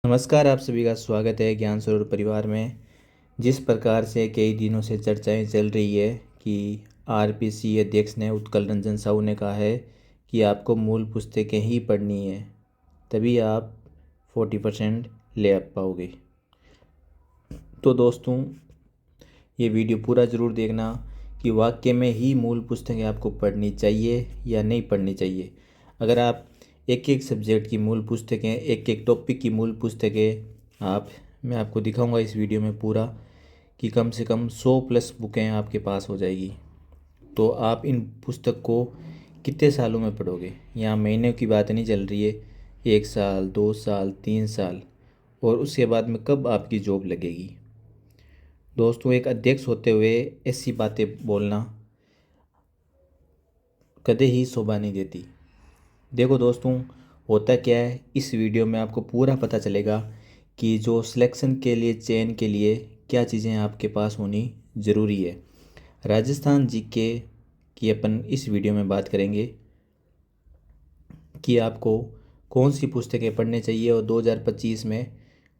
नमस्कार, आप सभी का स्वागत है ज्ञान सरोवर परिवार में। जिस प्रकार से कई दिनों से चर्चाएं चल रही है कि आरपीसी अध्यक्ष ने उत्कल रंजन साहू ने कहा है कि आपको मूल पुस्तकें ही पढ़नी है, तभी आप 40% ले आ पाओगे। तो दोस्तों, ये वीडियो पूरा ज़रूर देखना कि वाकई में ही मूल पुस्तकें आपको पढ़नी चाहिए या नहीं पढ़नी चाहिए। अगर आप एक एक सब्जेक्ट की मूल पुस्तकें, एक एक टॉपिक की मूल पुस्तकें मैं आपको दिखाऊंगा इस वीडियो में पूरा कि कम से कम 100+ बुकें आपके पास हो जाएगी। तो आप इन पुस्तक को कितने सालों में पढ़ोगे? यहाँ महीने की बात नहीं चल रही है, 1 साल, 2 साल, 3 साल, और उसके बाद में कब आपकी जॉब लगेगी। दोस्तों, एक अध्यक्ष होते हुए ऐसी बातें बोलना कदे ही शोभा नहीं देती। देखो दोस्तों, होता क्या है, इस वीडियो में आपको पूरा पता चलेगा कि जो सिलेक्शन के लिए, चयन के लिए क्या चीज़ें आपके पास होनी ज़रूरी है। राजस्थान जीके की अपन इस वीडियो में बात करेंगे कि आपको कौन सी पुस्तकें पढ़ने चाहिए और 2025 में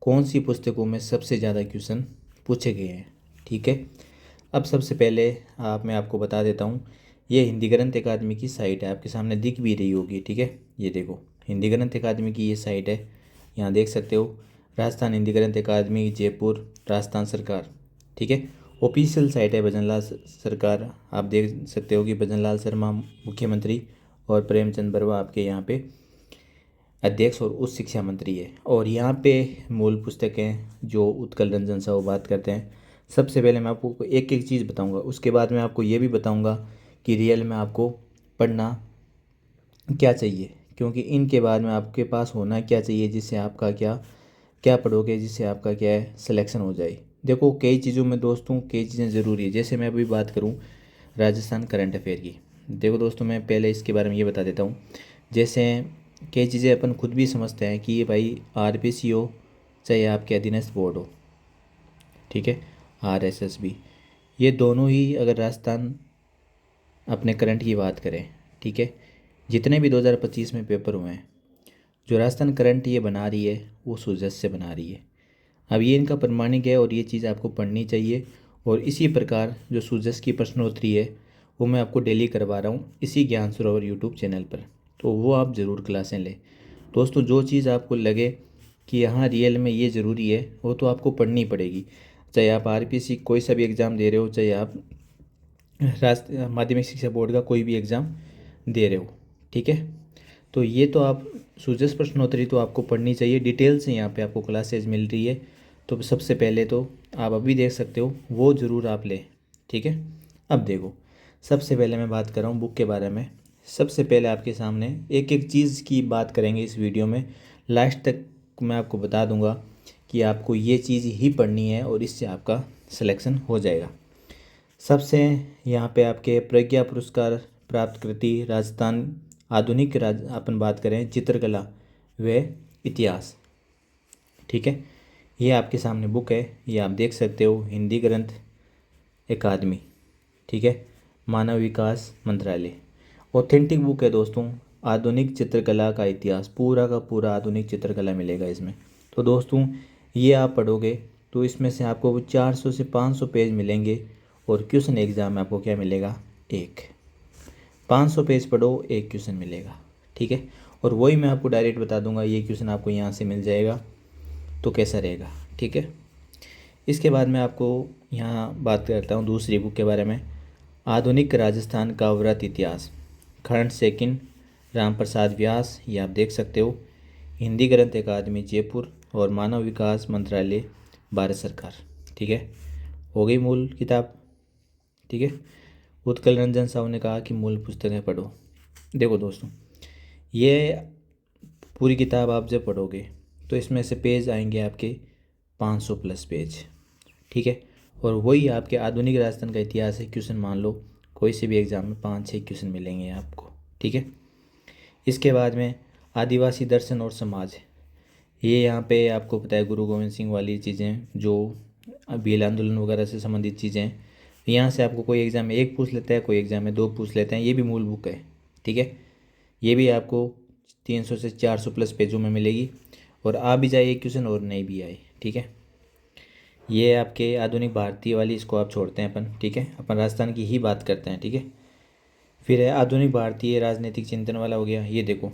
कौन सी पुस्तकों में सबसे ज़्यादा क्वेश्चन पूछे गए हैं। ठीक है, अब सबसे पहले मैं आपको बता देता हूँ, ये हिंदी ग्रंथ अकादमी की साइट है, आपके सामने दिख भी रही होगी। ठीक है, ये देखो हिंदी ग्रंथ अकादमी की ये साइट है, यहाँ देख सकते हो, राजस्थान हिंदी ग्रंथ अकादमी जयपुर, राजस्थान सरकार। ठीक है, ऑफिशियल साइट है भजनलाल सरकार। आप देख सकते हो कि भजनलाल शर्मा मुख्यमंत्री और प्रेमचंद बरवा आपके यहाँ पे अध्यक्ष और उच्च शिक्षा मंत्री है। और यहाँ पे मूल पुस्तकें जो उत्कल रंजन साहू बात करते हैं, सबसे पहले मैं आपको एक एक चीज़ बताऊंगा, उसके बाद मैं आपको ये भी बताऊंगा कि रियल में आपको पढ़ना क्या चाहिए, क्योंकि इनके बाद में आपके पास होना क्या चाहिए जिससे आपका क्या क्या पढ़ोगे, जिससे आपका क्या है सिलेक्शन हो जाए। देखो, कई चीज़ों में दोस्तों कई चीज़ें ज़रूरी है। जैसे मैं अभी बात करूँ राजस्थान करंट अफेयर की, देखो दोस्तों, मैं पहले इसके बारे में ये बता देता हूँ। जैसे कई चीज़ें अपन खुद भी समझते हैं कि ये भाई आरपीसी हो चाहे आपके अधीनस्थ बोर्ड हो, ठीक है, आरएसएस भी, ये दोनों ही अगर राजस्थान अपने करंट की बात करें, ठीक है, जितने भी 2025 में पेपर हुए हैं, जो राजस्थान करंट ये बना रही है वो सुजस से बना रही है। अब ये इनका प्रमाणिक है और ये चीज़ आपको पढ़नी चाहिए। और इसी प्रकार जो सुजस की प्रश्नोत्तरी है वो मैं आपको डेली करवा रहा हूँ इसी ज्ञान सरोवर यूट्यूब चैनल पर, तो वो आप ज़रूर क्लासें लें। दोस्तों, जो चीज़ आपको लगे कि यहाँ रियल में ये ज़रूरी है वो तो आपको पढ़नी पड़ेगी। चाहे आप आरपीसी कोई सा भी एग्ज़ाम दे रहे हो, चाहे आप राष्ट्रीय माध्यमिक शिक्षा बोर्ड का कोई भी एग्ज़ाम दे रहे हो, ठीक है, तो ये तो आप सुजस प्रश्नोत्तरी तो आपको पढ़नी चाहिए। डिटेल से यहाँ पे आपको क्लासेज मिल रही है, तो सबसे पहले तो आप अभी देख सकते हो, वो ज़रूर आप लें। ठीक है, अब देखो, सबसे पहले मैं बात कर रहा हूँ बुक के बारे में। सबसे पहले आपके सामने एक एक चीज़ की बात करेंगे इस वीडियो में, लास्ट तक मैं आपको बता दूंगा कि आपको ये चीज़ ही पढ़नी है और इससे आपका सिलेक्शन हो जाएगा। सबसे यहाँ पे आपके प्रज्ञा पुरस्कार प्राप्त कृति राजस्थान आधुनिक अपन बात करें चित्रकला व इतिहास, ठीक है, ये आपके सामने बुक है, ये आप देख सकते हो, हिंदी ग्रंथ अकादमी, ठीक है, मानव विकास मंत्रालय, ऑथेंटिक बुक है दोस्तों। आधुनिक चित्रकला का इतिहास, पूरा का पूरा आधुनिक चित्रकला मिलेगा इसमें। तो दोस्तों, ये आप पढ़ोगे तो इसमें से आपको 400 से 500 पेज मिलेंगे और क्वेश्चन एग्ज़ाम में आपको क्या मिलेगा, एक 500 पेज पढ़ो, एक क्वेश्चन मिलेगा। ठीक है, और वही मैं आपको डायरेक्ट बता दूंगा, ये क्वेश्चन आपको यहाँ से मिल जाएगा तो कैसा रहेगा। ठीक है, इसके बाद मैं आपको यहाँ बात करता हूँ दूसरी बुक के बारे में, आधुनिक राजस्थान का व्रत इतिहास, खंड सेकंड, राम प्रसाद व्यास, ये आप देख सकते हो, हिंदी ग्रंथ अकादमी जयपुर और मानव विकास मंत्रालय भारत सरकार। ठीक है, हो गई मूल किताब। ठीक है, उत्कल रंजन साहू ने कहा कि मूल पुस्तकें पढ़ो। देखो दोस्तों, ये पूरी किताब आप जब पढ़ोगे तो इसमें से पेज आएंगे आपके 500+ पेज। ठीक है, और वही आपके आधुनिक राजस्थान का इतिहास है, क्वेश्चन मान लो कोई से भी एग्ज़ाम में 5-6 क्वेश्चन मिलेंगे आपको। ठीक है, इसके बाद में आदिवासी दर्शन और समाज, ये यहाँ पे आपको पता है गुरु गोविंद सिंह वाली चीज़ें, जो भील आंदोलन वगैरह से संबंधित चीज़ें हैं, यहाँ से आपको कोई एग्ज़ाम में एक पूछ लेता है, कोई एग्ज़ाम में 2 पूछ लेते हैं। ये भी मूल बुक है, ठीक है, ये भी आपको 300 से 400+ पेजों में मिलेगी। और आ भी जाए एक क्वेश्चन और नहीं भी आए, ठीक है। ये आपके आधुनिक भारतीय वाली, इसको आप छोड़ते हैं अपन, ठीक है, अपन राजस्थान की ही बात करते हैं, ठीक है। फिर है आधुनिक भारतीय राजनीतिक चिंतन वाला हो गया, ये देखो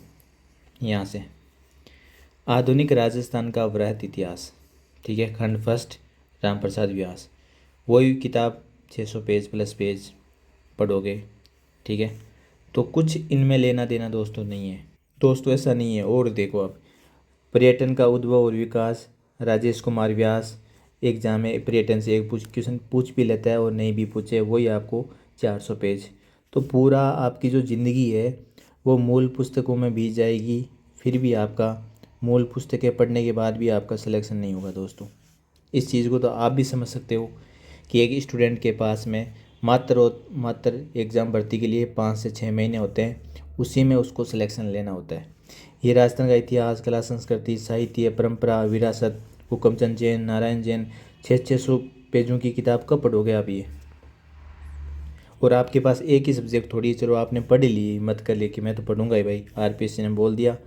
यहाँ से, आधुनिक राजस्थान का वृहत इतिहास, ठीक है, खंड फर्स्ट, राम प्रसाद व्यास। वही किताब 600 पेज प्लस पेज पढ़ोगे, ठीक है। तो कुछ इनमें लेना देना दोस्तों नहीं है, दोस्तों ऐसा नहीं है। और देखो आप, पर्यटन का उद्भव और विकास, राजेश कुमार व्यास, एग्जाम में पर्यटन से एक क्वेश्चन पूछ भी लेता है और नहीं भी पूछे, वही आपको 400 पेज। तो पूरा आपकी जो ज़िंदगी है वो मूल पुस्तकों में बीत जाएगी, फिर भी आपका मूल पुस्तकें पढ़ने के बाद भी आपका सिलेक्शन नहीं होगा दोस्तों। इस चीज़ को तो आप भी समझ सकते हो कि एक स्टूडेंट के पास में मात्र और मात्र एग्ज़ाम भर्ती के लिए 5 से 6 महीने होते हैं, उसी में उसको सिलेक्शन लेना होता है। ये राजस्थान का इतिहास, कला, संस्कृति, साहित्य, परंपरा, विरासत, हुकमचंद जैन, नारायण जैन, 600 पेजों की किताब कब पढ़ोगे आप ये? और आपके पास एक ही सब्जेक्ट थोड़ी है, चलो आपने पढ़ ली, मत कर ले कि मैं तो पढ़ूंगा ही भाई, आरपीएससी ने बोल दिया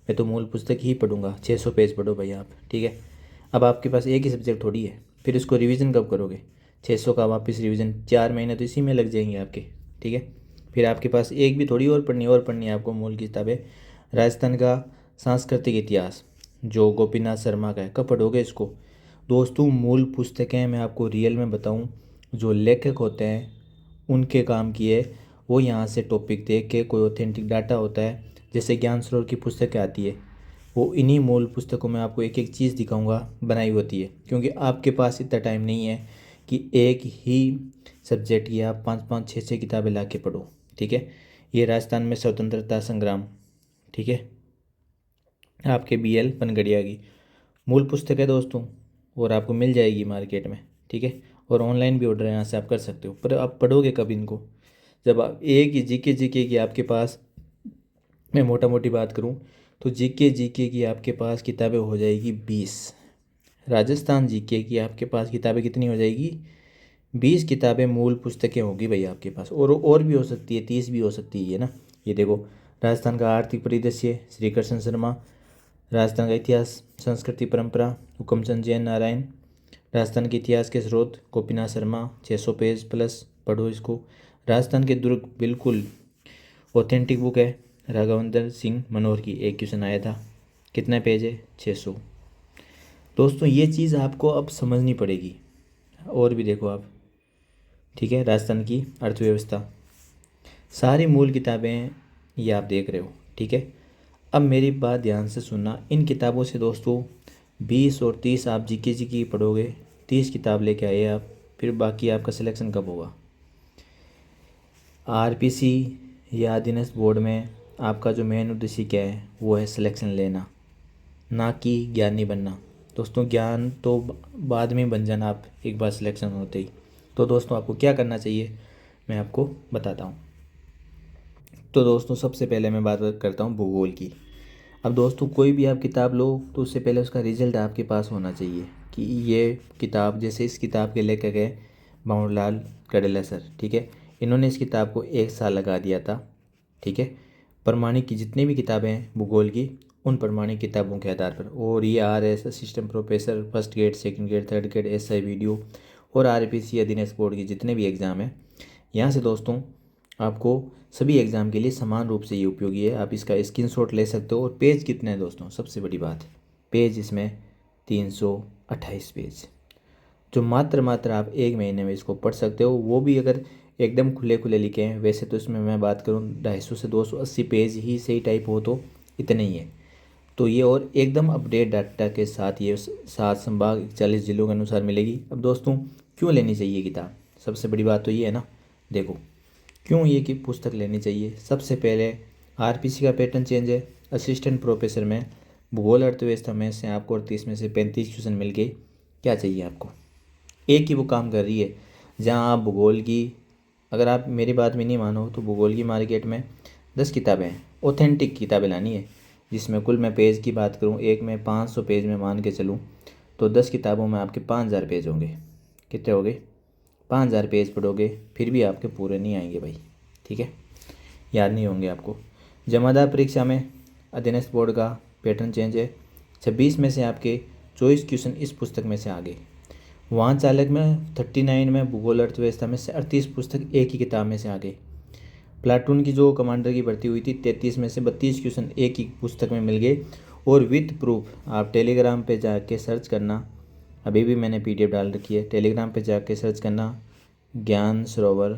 मैं तो मूल पुस्तक ही पढ़ूंगा, 600 पेज पढ़ो भाई आप, ठीक है। अब आपके पास एक ही सब्जेक्ट थोड़ी है, फिर इसको रिवीजन कब करोगे? 600 का वापस रिवीजन, 4 महीने तो इसी में लग जाएंगे आपके, ठीक है। फिर आपके पास एक भी थोड़ी और पढ़नी है आपको मूल की किताबें। राजस्थान का सांस्कृतिक इतिहास जो गोपीनाथ शर्मा का है, कब पढ़ोगे इसको? दोस्तों मूल पुस्तकें मैं आपको रियल में बताऊं, जो लेखक होते हैं उनके काम की है, वो यहाँ से टॉपिक देख के कोई ऑथेंटिक डाटा होता है, जैसे ज्ञान सरोवर की पुस्तकें आती है, वो इन्हीं मूल पुस्तकों में आपको एक एक चीज़ दिखाऊंगा बनाई होती है, क्योंकि आपके पास इतना टाइम नहीं है कि एक ही सब्जेक्ट की आप 5 5 6 6 किताबें ला के पढ़ो, ठीक है। ये राजस्थान में स्वतंत्रता संग्राम, ठीक है, आपके BL पनगड़िया की मूल पुस्तक है दोस्तों, और आपको मिल जाएगी मार्केट में, ठीक है। और ऑनलाइन भी ऑर्डर यहाँ से आप कर सकते हो, पर आप पढ़ोगे कब इनको? जब आप एक ही जीके की आपके पास, मैं मोटा मोटी बात करूँ तो जीके की आपके पास किताबें हो जाएगी 20। राजस्थान जीके की आपके पास किताबें कितनी हो जाएगी? 20 किताबें मूल पुस्तकें होगी भाई आपके पास, और भी हो सकती है, 30 भी हो सकती है ना। ये देखो, राजस्थान का आर्थिक परिदृश्य श्री कृष्ण शर्मा, राजस्थान का इतिहास, संस्कृति, परंपरा, हुकमचंद जैन, नारायण, राजस्थान के इतिहास के स्रोत गोपीनाथ शर्मा, 600 पेज प्लस पढ़ो इसको। राजस्थान के दुर्ग बिल्कुल ऑथेंटिक बुक है, राघवेंद्र सिंह मनोहर की, एक क्वेश्चन आया था, कितने पेज है? 600। दोस्तों ये चीज़ आपको अब समझनी पड़ेगी। और भी देखो आप, ठीक है, राजस्थान की अर्थव्यवस्था, सारी मूल किताबें ये आप देख रहे हो, ठीक है। अब मेरी बात ध्यान से सुनना, इन किताबों से दोस्तों 20 और 30 आप जीके जी की पढ़ोगे, 30 किताब लेके आए आप, फिर बाकी आपका सिलेक्शन कब होगा? आरपीसी या अधीनस्थ बोर्ड में आपका जो मेन उद्देश्य क्या है, वो है सिलेक्शन लेना, ना कि ज्ञानी बनना। दोस्तों ज्ञान तो बाद में बन जाना आप एक बार सिलेक्शन होते ही। तो दोस्तों आपको क्या करना चाहिए मैं आपको बताता हूँ। तो दोस्तों सबसे पहले मैं बात करता हूँ भूगोल की। अब दोस्तों कोई भी आप किताब लो तो उससे पहले उसका रिजल्ट आपके पास होना चाहिए कि ये किताब, जैसे इस किताब के लेखक है बाबूलाल कडेला सर, ठीक है, इन्होंने इस किताब को 1 साल लगा दिया था, ठीक है। प्रमाणिक की जितनी भी किताबें हैं भूगोल की, उन प्रमाणिक किताबों के आधार पर, और ये RS assistant professor, first grade, second grade, third grade, SI video और RPC अधीनस्थ बोर्ड की जितने भी एग्ज़ाम हैं, यहाँ से दोस्तों आपको सभी एग्ज़ाम के लिए समान रूप से ये उपयोगी है। आप इसका स्क्रीनशॉट ले सकते हो। और पेज कितने हैं दोस्तों, सबसे बड़ी बात, पेज इसमें 328 पेज, जो मात्र आप एक महीने में इसको पढ़ सकते हो, वो भी अगर एकदम खुले खुले लिखे हैं। वैसे तो इसमें मैं बात करूँ 250 से 280 पेज ही सही टाइप हो तो इतने ही है। तो ये और एकदम अपडेट डाटा के साथ ये 7 संभाग 40 जिलों के अनुसार मिलेगी। अब दोस्तों क्यों लेनी चाहिए किताब, सबसे बड़ी बात तो ये है ना। देखो क्यों ये की पुस्तक लेनी चाहिए, सबसे पहले RPC का पैटर्न चेंज है। असिस्टेंट प्रोफेसर में भूगोल अर्थव्यवस्था में से आपको 38 में से 35 क्वेश्चन मिल गए। क्या चाहिए आपको? एक ही वो काम कर रही है। जहाँ आप भूगोल की, अगर आप मेरी बात में नहीं मानो तो भूगोल की मार्केट में 10 किताबें हैं, ऑथेंटिक किताबें लानी है, जिसमें कुल मैं पेज की बात करूँ, एक में 500 पेज में मान के चलूँ तो 10 किताबों में आपके 5000 पेज होंगे। कितने हो गए? 5000 पेज पढ़ोगे फिर भी आपके पूरे नहीं आएंगे भाई, ठीक है, याद नहीं होंगे आपको। जमादार परीक्षा में अधीनस्थ बोर्ड का पैटर्न चेंज है। 26 में से आपके 24 क्वेश्चन इस पुस्तक में से आ गए। वाहन चालक में 39 में, भूगोल अर्थव्यवस्था में से 38 पुस्तक एक ही किताब में से आ गए। प्लाटून की जो कमांडर की भर्ती हुई थी 33 में से 32 क्वेश्चन एक ही पुस्तक में मिल गए। और विथ प्रूफ आप टेलीग्राम पे जाके सर्च करना, अभी भी मैंने PDF डाल रखी है, टेलीग्राम पे जाके सर्च करना ज्ञान सरोवर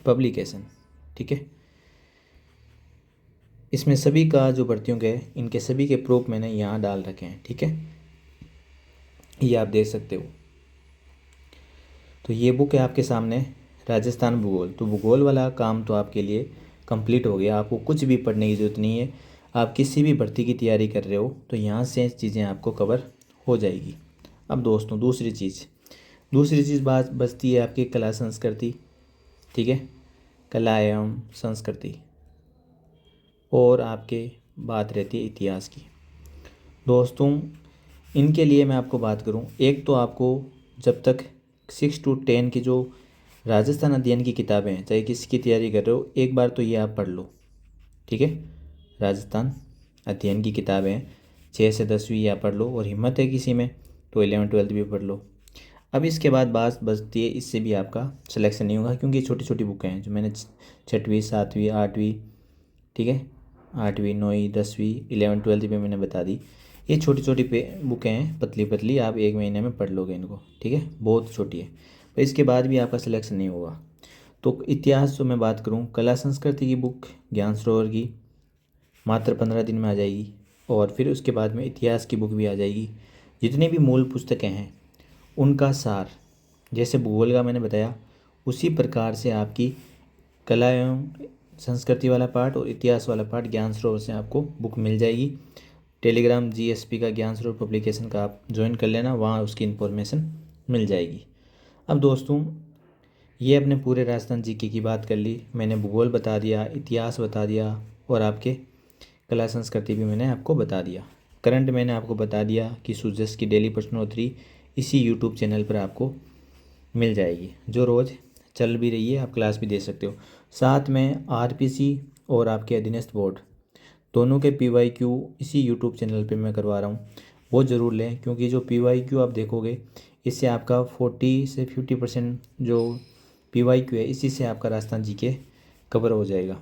पब्लिकेशन, ठीक है। इसमें सभी का जो भर्तियों के इनके सभी के प्रूफ मैंने यहाँ डाल रखे हैं, ठीक है, ये आप देख सकते हो। तो ये बुक है आपके सामने, राजस्थान भूगोल। तो भूगोल वाला काम तो आपके लिए कंप्लीट हो गया, आपको कुछ भी पढ़ने की ज़रूरत नहीं है। आप किसी भी भर्ती की तैयारी कर रहे हो तो यहाँ से चीज़ें आपको कवर हो जाएगी। अब दोस्तों दूसरी चीज़ बात बचती है आपकी कला संस्कृति, ठीक है, कला एवं संस्कृति, और आपके बात रहती है इतिहास की। दोस्तों इनके लिए मैं आपको बात करूं, एक तो आपको जब तक 6 to 10 की जो राजस्थान अध्ययन की किताबें हैं, चाहे किसकी तैयारी कर रहे हो, एक बार तो ये आप पढ़ लो, ठीक है। राजस्थान अध्ययन की किताबें हैं 6 से 10वीं या पढ़ लो, और हिम्मत है किसी में तो 11 12 भी पढ़ लो। अब इसके बाद बात बचती है, इससे भी आपका सिलेक्शन नहीं होगा क्योंकि छोटी छोटी बुकें हैं जो मैंने 6वीं 7वीं 8वीं, ठीक है, 8वीं 9वीं 10वीं 11 12 पे मैंने बता दी। ये छोटी छोटी बुकें हैं, पतली पतली, आप एक महीने में पढ़ लोगे इनको, ठीक है, बहुत छोटी है। पर इसके बाद भी आपका सिलेक्शन नहीं होगा। तो इतिहास जो मैं बात करूँ, कला संस्कृति की बुक ज्ञान सरोवर की मात्र 15 दिन में आ जाएगी, और फिर उसके बाद में इतिहास की बुक भी आ जाएगी। जितनी भी मूल पुस्तकें हैं उनका सार, जैसे भूगोल का मैंने बताया उसी प्रकार से आपकी कला एवं संस्कृति वाला पार्ट और इतिहास वाला पार्ट ज्ञान सरोवर से आपको बुक मिल जाएगी। टेलीग्राम GSP का ज्ञान सरोवर पब्लिकेशन का आप ज्वाइन कर लेना, वहाँ उसकी इन्फॉर्मेशन मिल जाएगी। अब दोस्तों ये अपने पूरे राजस्थान GK की बात कर ली, मैंने भूगोल बता दिया, इतिहास बता दिया, और आपके कला संस्कृति भी मैंने आपको बता दिया। करंट मैंने आपको बता दिया कि सूजस की डेली प्रश्नोत्तरी इसी यूट्यूब चैनल पर आपको मिल जाएगी, जो रोज़ चल भी रही है, आप क्लास भी दे सकते हो। साथ में RPC और आपके अधीनस्थ बोर्ड दोनों के PYQ इसी यूट्यूब चैनल पे मैं करवा रहा हूँ, वो ज़रूर लें, क्योंकि जो PYQ आप देखोगे इससे आपका 40 से 50% जो PYQ है इसी से आपका राजस्थान GK कवर हो जाएगा।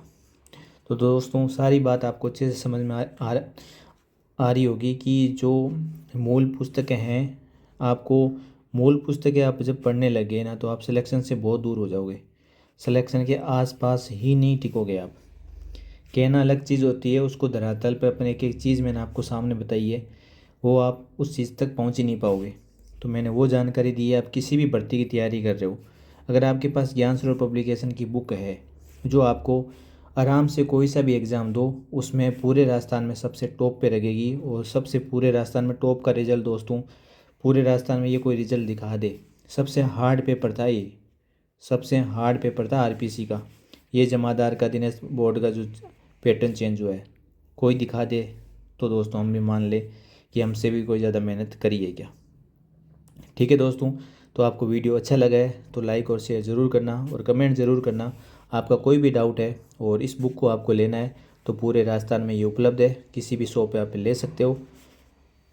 तो दोस्तों सारी बात आपको अच्छे से समझ में आ रही होगी कि जो मूल पुस्तकें हैं, आपको मूल पुस्तकें आप जब पढ़ने लगे ना तो आप सिलेक्शन से बहुत दूर हो जाओगे, सिलेक्शन के आसपास ही नहीं टिकोगे आप। कहना अलग चीज़ होती है, उसको धरातल पर अपने एक एक चीज़ मैंने आपको सामने बताई है, वो आप उस चीज़ तक पहुंच ही नहीं पाओगे। तो मैंने वो जानकारी दी है। आप किसी भी भर्ती की तैयारी कर रहे हो, अगर आपके पास ज्ञान सरोवर पब्लिकेशन की बुक है जो आपको आराम से कोई सा भी एग्ज़ाम दो उसमें पूरे राजस्थान में सबसे टॉप पे लगेगी, और सबसे पूरे राजस्थान में टॉप का रिजल्ट दोस्तों, पूरे राजस्थान में ये कोई रिजल्ट दिखा दे, सबसे हार्ड पेपर था ये, सबसे हार्ड पेपर था RPC का, ये जमादार का दिनेश बोर्ड का जो पैटर्न चेंज हुआ है, कोई दिखा दे तो दोस्तों हम भी मान ले कि हमसे भी कोई ज़्यादा मेहनत करी है क्या। ठीक है दोस्तों, तो आपको वीडियो अच्छा लगा है तो लाइक और शेयर ज़रूर करना, और कमेंट ज़रूर करना आपका कोई भी डाउट है। और इस बुक को आपको लेना है तो पूरे राजस्थान में ये उपलब्ध है, किसी भी शॉप पे आप ले सकते हो।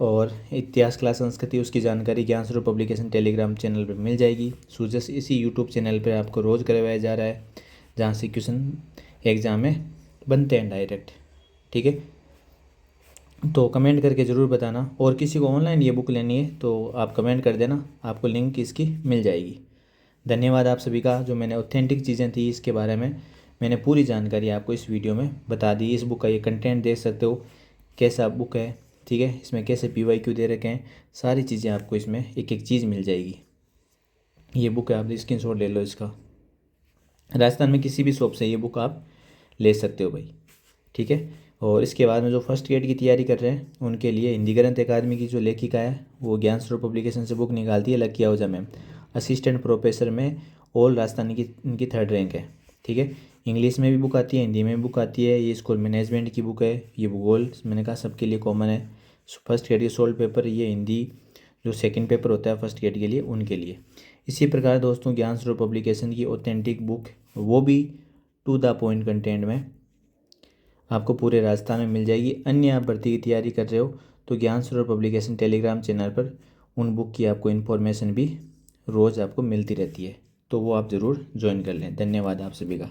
और इतिहास कला संस्कृति उसकी जानकारी ज्ञान सरोवर पब्लिकेशन टेलीग्राम चैनल पर मिल जाएगी। सूजस इसी यूट्यूब चैनल पर आपको रोज़ करवाया जा रहा है, जहाँ से क्वेश्चन एग्ज़ाम में बनते हैं डायरेक्ट, ठीक है। तो कमेंट करके ज़रूर बताना, और किसी को ऑनलाइन ये बुक लेनी है तो आप कमेंट कर देना, आपको लिंक इसकी मिल जाएगी। धन्यवाद आप सभी का। जो मैंने ऑथेंटिक चीज़ें थी इसके बारे में मैंने पूरी जानकारी आपको इस वीडियो में बता दी। इस बुक का ये कंटेंट देख सकते हो, कैसा बुक है, ठीक है, इसमें कैसे PYQ दे रखे हैं, सारी चीज़ें आपको इसमें एक एक चीज़ मिल जाएगी। ये बुक है, आप स्क्रीनशॉट ले लो इसका। राजस्थान में किसी भी शॉप से ये बुक आप ले सकते हो भाई, ठीक है। और इसके बाद में जो फर्स्ट ग्रेड की तैयारी कर रहे हैं उनके लिए हिंदी ग्रंथ अकादमी की जो लेखिका है वो ज्ञान सरोवर पब्लिकेशन से बुक निकालती है, lucky Ahuja ma'am, assistant professor में ऑल राजस्थानी की इनकी 3rd रैंक है, ठीक है। इंग्लिश में भी बुक आती है, हिंदी में भी बुक आती है। ये स्कूल मैनेजमेंट की बुक है। ये भूगोल मैंने कहा सबके लिए कॉमन है। फर्स्ट ग्रेड के सोल्व पेपर, ये हिंदी जो सेकंड पेपर होता है फर्स्ट ग्रेड के लिए उनके लिए। इसी प्रकार दोस्तों ज्ञान सरोवर पब्लिकेशन की ऑथेंटिक बुक, वो भी टू द पॉइंट कंटेंट में आपको पूरे राजस्थान में मिल जाएगी। अन्य आप भर्ती की तैयारी कर रहे हो तो ज्ञान सरोवर पब्लिकेशन टेलीग्राम चैनल पर उन बुक की आपको इन्फॉर्मेशन भी रोज़ आपको मिलती रहती है, तो वो आप ज़रूर ज्वाइन कर लें। धन्यवाद आप सभी का।